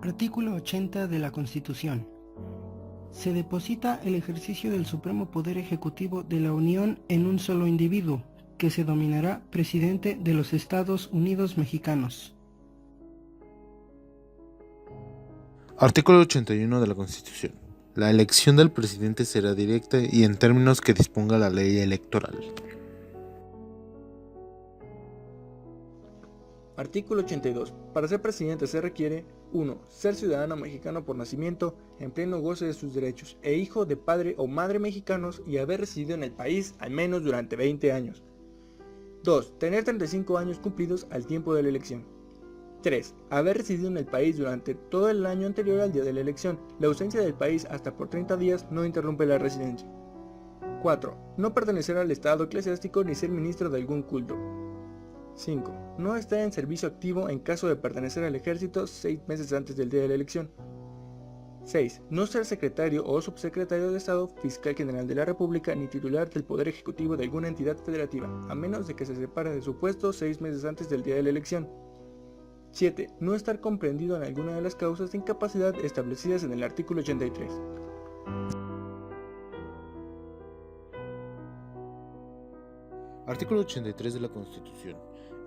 Artículo 80 de la Constitución. Se deposita el ejercicio del supremo poder ejecutivo de la Unión en un solo individuo, que se denominará Presidente de los Estados Unidos Mexicanos. Artículo 81 de la Constitución. La elección del presidente será directa y en términos que disponga la ley electoral. Artículo 82. Para ser presidente se requiere 1. Ser ciudadano mexicano por nacimiento, en pleno goce de sus derechos, e hijo de padre o madre mexicanos y haber residido en el país al menos durante 20 años. 2. Tener 35 años cumplidos al tiempo de la elección. 3. Haber residido en el país durante todo el año anterior al día de la elección. La ausencia del país hasta por 30 días no interrumpe la residencia. 4. No pertenecer al estado eclesiástico ni ser ministro de algún culto. 5. No estar en servicio activo en caso de pertenecer al ejército 6 meses antes del día de la elección. 6. No ser secretario o subsecretario de Estado, fiscal general de la República ni titular del Poder Ejecutivo de alguna entidad federativa, a menos de que se separe de su puesto 6 meses antes del día de la elección. 7. No estar comprendido en alguna de las causas de incapacidad establecidas en el artículo 83. Artículo 83 de la Constitución.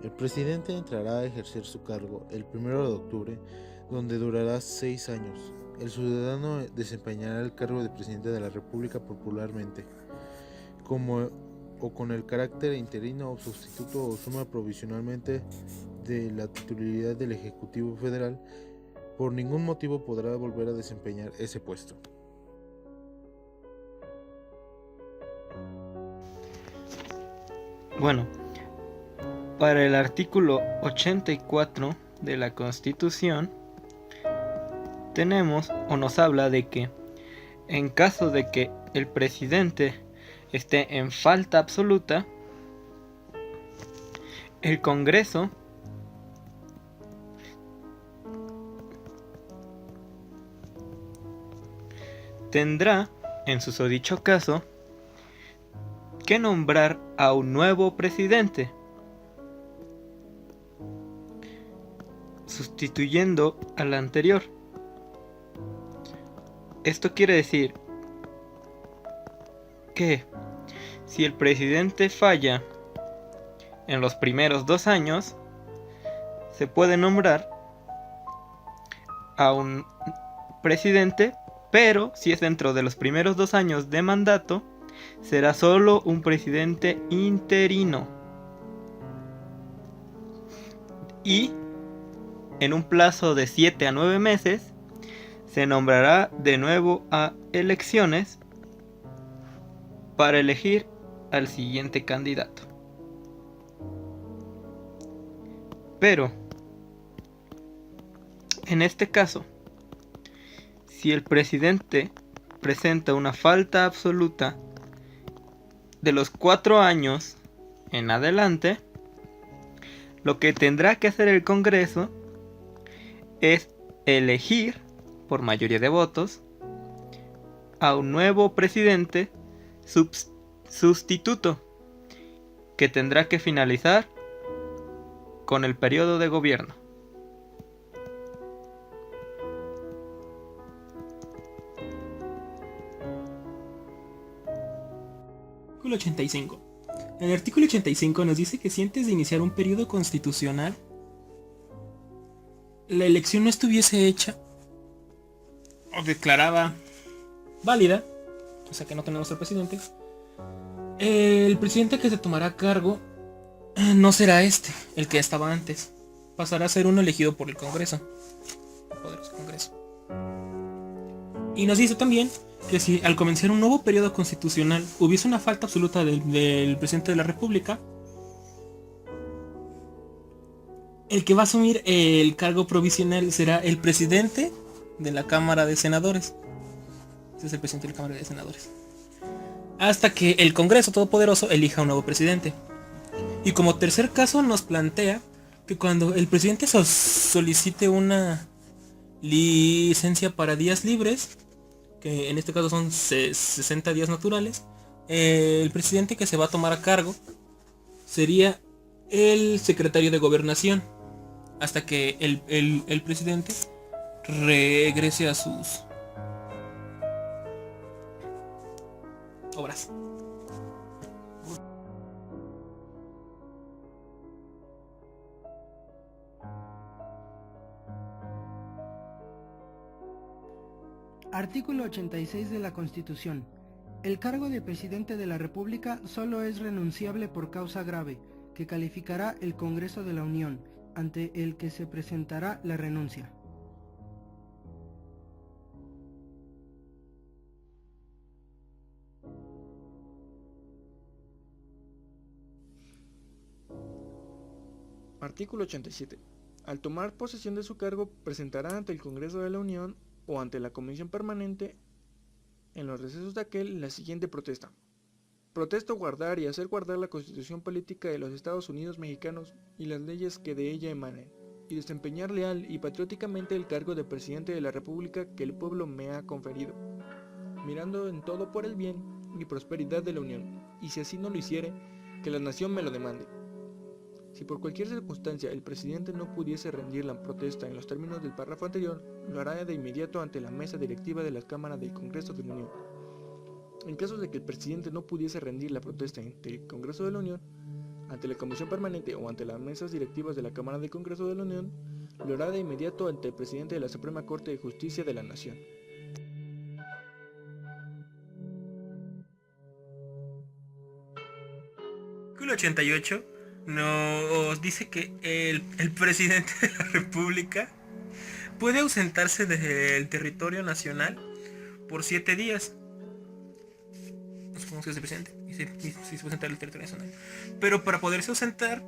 El presidente entrará a ejercer su cargo el 1 de octubre, donde durará 6 años. El ciudadano desempeñará el cargo de presidente de la República popularmente, con el carácter interino o sustituto o suma provisionalmente de la titularidad del Ejecutivo Federal. Por ningún motivo podrá volver a desempeñar ese puesto. Bueno, para el artículo 84 de la Constitución tenemos o nos habla de que en caso de que el presidente esté en falta absoluta, el Congreso tendrá, en susodicho caso, que nombrar a un nuevo presidente, sustituyendo al anterior. Esto quiere decir que si el presidente falla en los primeros 2 años, se puede nombrar a un presidente, pero si es dentro de los primeros 2 años de mandato, será solo un presidente interino. Y en un plazo de 7 a 9 meses se nombrará de nuevo a elecciones para elegir al siguiente candidato. Pero en este caso, si el presidente presenta una falta absoluta de los 4 años en adelante, lo que tendrá que hacer el Congreso es elegir por mayoría de votos a un nuevo presidente sustituto que tendrá que finalizar con el periodo de gobierno. Artículo 85. En el artículo 85 nos dice que si antes de iniciar un periodo constitucional la elección no estuviese hecha o declarada válida, o sea que no tenemos al presidente, el presidente que se tomará a cargo no será el que estaba antes, pasará a ser uno elegido por el Congreso, el poderoso Congreso. Y nos dice también que si al comenzar un nuevo periodo constitucional hubiese una falta absoluta del presidente de la República, el que va a asumir el cargo provisional será el presidente de la Cámara de Senadores. Ese es el presidente de la Cámara de Senadores. Hasta que el Congreso Todopoderoso elija un nuevo presidente. Y como tercer caso nos plantea que cuando el presidente solicite una licencia para días libres, que en este caso son 60 días naturales, el presidente que se va a tomar a cargo sería el secretario de Gobernación, hasta que el presidente regrese a sus obras. Artículo 86 de la Constitución. El cargo de presidente de la República solo es renunciable por causa grave, que calificará el Congreso de la Unión, ante el que se presentará la renuncia. Artículo 87. Al tomar posesión de su cargo, presentará ante el Congreso de la Unión o ante la Comisión Permanente, en los recesos de aquel, la siguiente protesta. Protesto guardar y hacer guardar la Constitución Política de los Estados Unidos Mexicanos y las leyes que de ella emanen, y desempeñar leal y patrióticamente el cargo de presidente de la República que el pueblo me ha conferido, mirando en todo por el bien y prosperidad de la Unión, y si así no lo hiciere, que la nación me lo demande. Si por cualquier circunstancia el presidente no pudiese rendir la protesta en los términos del párrafo anterior, lo hará de inmediato ante la mesa directiva de la Cámara del Congreso de la Unión. En caso de que el presidente no pudiese rendir la protesta ante el Congreso de la Unión, ante la Comisión Permanente o ante las mesas directivas de la Cámara del Congreso de la Unión, lo hará de inmediato ante el presidente de la Suprema Corte de Justicia de la Nación. Artículo 88 nos dice que el presidente de la República puede ausentarse del territorio nacional por 7 días. No supongamos que es el presidente y se ausenta del territorio nacional. Pero para poderse ausentar,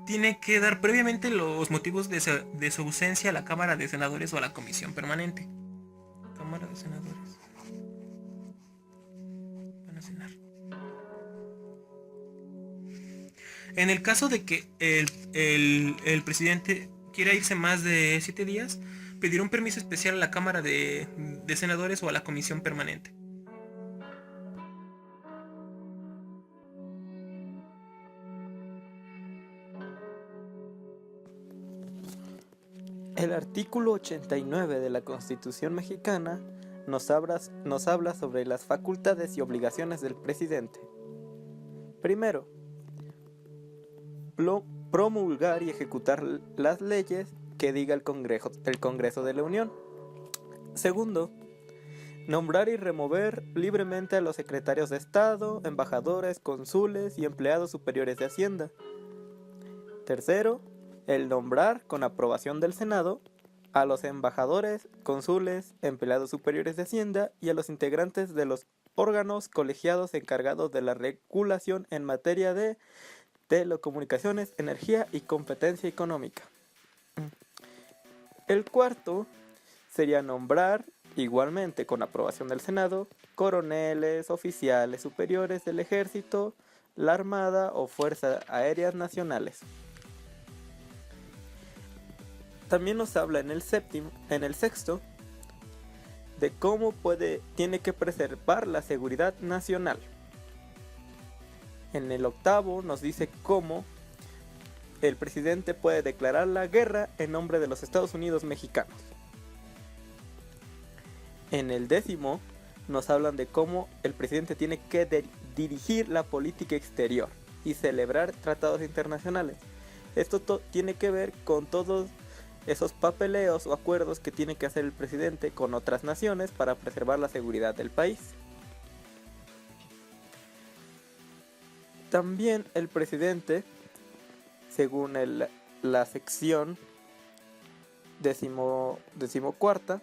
tiene que dar previamente los motivos de su ausencia a la Cámara de Senadores o a la Comisión Permanente. Cámara de Senadores. Van a cenar. En el caso de que el presidente quiera irse más de 7 días, pedirá un permiso especial a la Cámara de Senadores o a la Comisión Permanente. El artículo 89 de la Constitución mexicana nos habla sobre las facultades y obligaciones del presidente. Primero, promulgar y ejecutar las leyes que diga el Congreso de la Unión. Segundo, nombrar y remover libremente a los secretarios de Estado, embajadores, cónsules y empleados superiores de Hacienda. Tercero, el nombrar, con aprobación del Senado, a los embajadores, cónsules, empleados superiores de Hacienda y a los integrantes de los órganos colegiados encargados de la regulación en materia de telecomunicaciones, energía y competencia económica. El cuarto sería nombrar, igualmente con aprobación del Senado, coroneles, oficiales superiores del Ejército, la Armada o Fuerzas Aéreas Nacionales. También nos habla en el sexto, de cómo tiene que preservar la seguridad nacional. En el octavo nos dice cómo el presidente puede declarar la guerra en nombre de los Estados Unidos mexicanos. En el décimo nos hablan de cómo el presidente tiene que dirigir la política exterior y celebrar tratados internacionales. Esto tiene que ver con todos esos papeleos o acuerdos que tiene que hacer el presidente con otras naciones para preservar la seguridad del país. También el presidente, según la sección decimocuarta,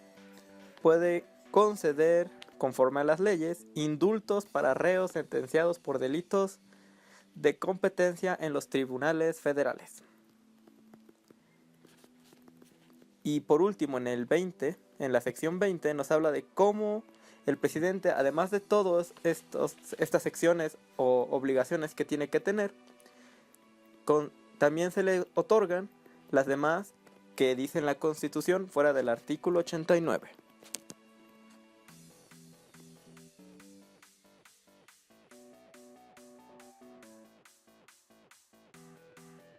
puede conceder, conforme a las leyes, indultos para reos sentenciados por delitos de competencia en los tribunales federales. Y por último, en la sección 20, nos habla de cómo el presidente, además de todas estas secciones o obligaciones que tiene que tener, también se le otorgan las demás que dice la Constitución fuera del artículo 89.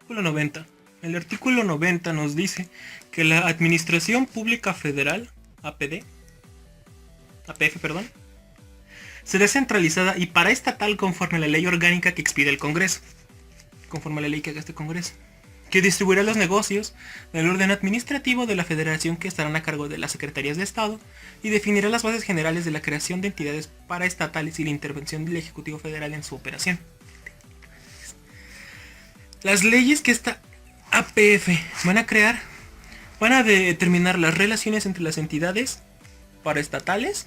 Artículo 90. El artículo 90 nos dice que la Administración Pública Federal, APF, será centralizada y paraestatal conforme a la ley orgánica que expide el Congreso, conforme a la ley que haga este Congreso, que distribuirá los negocios del orden administrativo de la Federación, que estarán a cargo de las Secretarías de Estado, y definirá las bases generales de la creación de entidades paraestatales y la intervención del Ejecutivo Federal en su operación. Las leyes que esta APF van a crear van a determinar las relaciones entre las entidades paraestatales,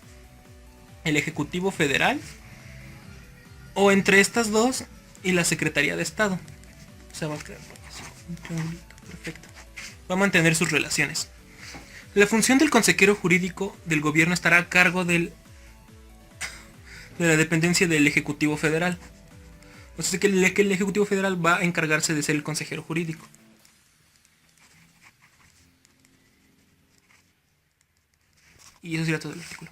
el Ejecutivo Federal, o entre estas dos y la Secretaría de Estado. O sea, va a crear un triangulito, perfecto. Va a mantener sus relaciones. La función del consejero jurídico del gobierno estará a cargo de la dependencia del Ejecutivo Federal. O sea que el Ejecutivo Federal va a encargarse de ser el consejero jurídico. Y eso sería todo el artículo.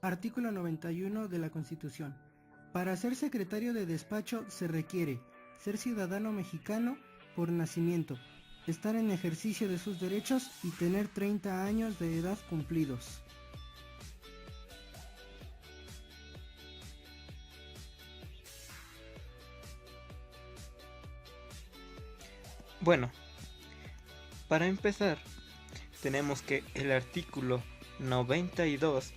Artículo 91 de la Constitución. Para ser secretario de despacho se requiere ser ciudadano mexicano por nacimiento, estar en ejercicio de sus derechos y tener 30 años de edad cumplidos. Bueno, para empezar, tenemos que el artículo 92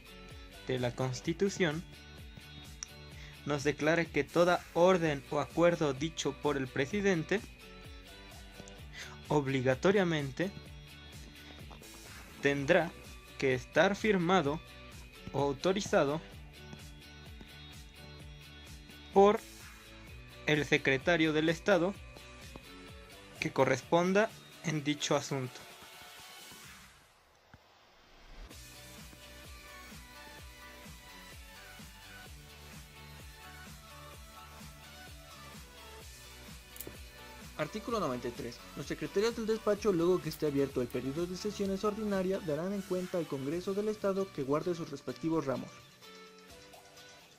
de la Constitución nos declara que toda orden o acuerdo dicho por el presidente obligatoriamente tendrá que estar firmado o autorizado por el secretario del Estado que corresponda en dicho asunto. Artículo 93. Los secretarios del despacho, luego que esté abierto el periodo de sesiones ordinaria, darán en cuenta al Congreso del Estado que guarde sus respectivos ramos.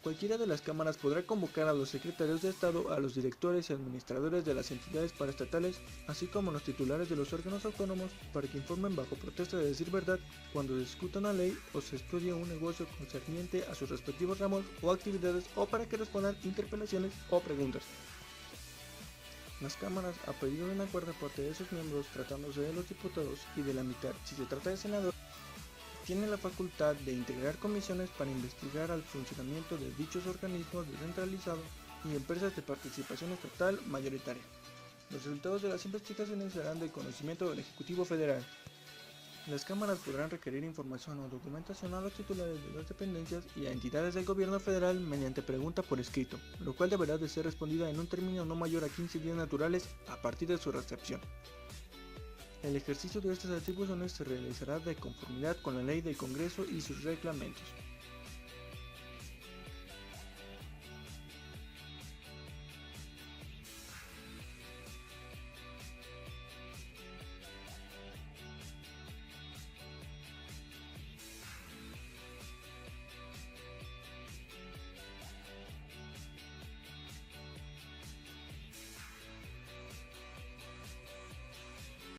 Cualquiera de las cámaras podrá convocar a los secretarios de Estado, a los directores y administradores de las entidades paraestatales, así como a los titulares de los órganos autónomos, para que informen bajo protesta de decir verdad cuando discuta una ley o se estudie un negocio concerniente a sus respectivos ramos o actividades, o para que respondan interpelaciones o preguntas. Las cámaras, a pedido de un acuerdo por parte de sus miembros, tratándose de los diputados y de la mitad si se trata de senadores, tienen la facultad de integrar comisiones para investigar al funcionamiento de dichos organismos descentralizados y empresas de participación estatal mayoritaria. Los resultados de las investigaciones serán del conocimiento del Ejecutivo Federal. Las cámaras podrán requerir información o documentación a los titulares de las dependencias y a entidades del gobierno federal mediante pregunta por escrito, lo cual deberá de ser respondida en un término no mayor a 15 días naturales a partir de su recepción. El ejercicio de estas atribuciones se realizará de conformidad con la ley del Congreso y sus reglamentos.